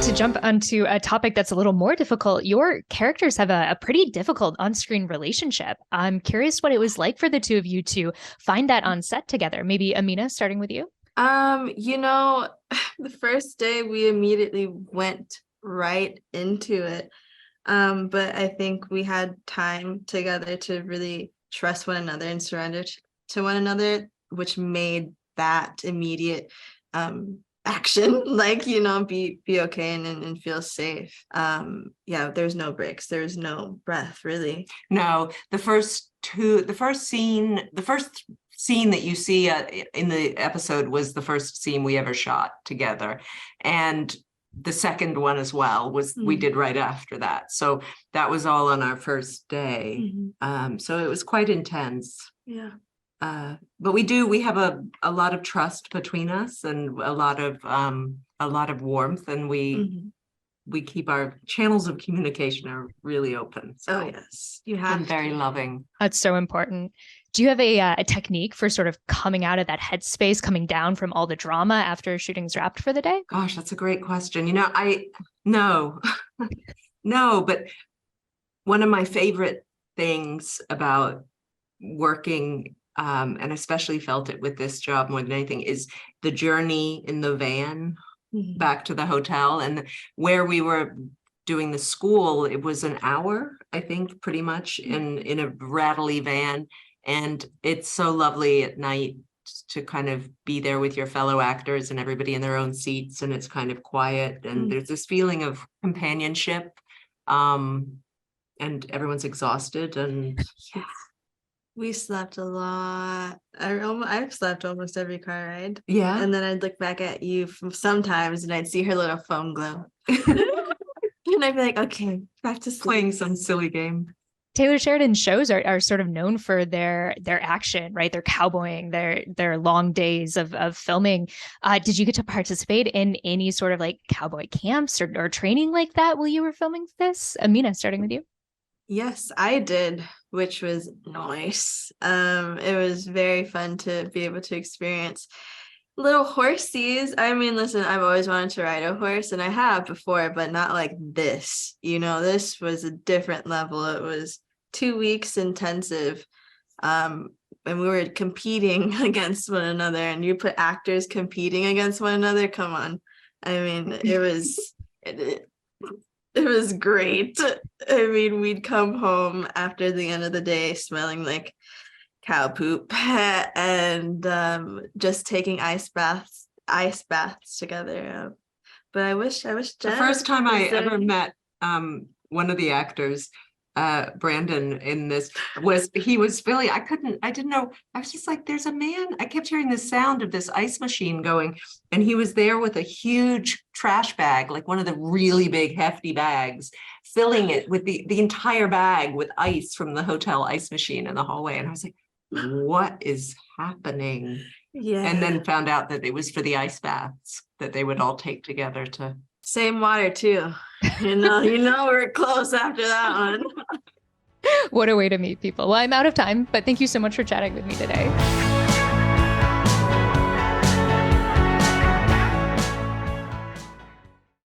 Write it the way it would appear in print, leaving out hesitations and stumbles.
To jump onto a topic that's a little more difficult, your characters have a pretty difficult on-screen relationship. I'm curious what it was like for the two of you to find that on set together. Maybe Aminah, starting with you. You know, the first day we immediately went right into it. But I think we had time together to really trust one another and surrender to one another, which made that immediate action be okay and feel safe. Yeah, there's no breaks, there's no breath really. No, the first scene that you see in the episode was the first scene we ever shot together, and the second one as well was we did right after that, so that was all on our first day. So it was quite intense. Yeah. But we have a lot of trust between us and a lot of warmth, and we keep our channels of communication are really open. So oh yes, you have very loving. That's so important. Do you have a technique for sort of coming out of that headspace, coming down from all the drama after shooting's wrapped for the day? Gosh, that's a great question. No, but one of my favorite things about working, and especially felt it with this job more than anything, is the journey in the van back to the hotel. And where we were doing the school, it was an hour, I think, pretty much in a rattly van. And it's so lovely at night to kind of be there with your fellow actors and everybody in their own seats, and it's kind of quiet, and there's this feeling of companionship, and everyone's exhausted. And yeah, we slept a lot. I've slept almost every car ride. Yeah. And then I'd look back at you sometimes and I'd see her little foam glow. And I'd be like, okay, back to sleep. Playing some silly game. Taylor Sheridan's shows are sort of known for their action, right? Their cowboying, their long days of filming. Did you get to participate in any sort of like cowboy camps or training like that while you were filming this? Aminah, starting with you. Yes, I did, which was nice. It was very fun to be able to experience little horsies. I mean, listen, I've always wanted to ride a horse, and I have before, but not like this. This was a different level. It was 2 weeks intensive, and we were competing against one another, and you put actors competing against one another. Come on. I mean, it was it was great. I mean, we'd come home after the end of the day smelling like cow poop and just taking ice baths together. But I wish Jen, the first time I ever met one of the actors, Brandon, in this he was filling. I didn't know. I was just like, there's a man. I kept hearing the sound of this ice machine going, and he was there with a huge trash bag, like one of the really big hefty bags, filling it with the entire bag with ice from the hotel ice machine in the hallway. And I was like, what is happening? Yeah. And then found out that it was for the ice baths that they would all take together to. Same water too. We're close after that one. What a way to meet people. Well, I'm out of time, but thank you so much for chatting with me today.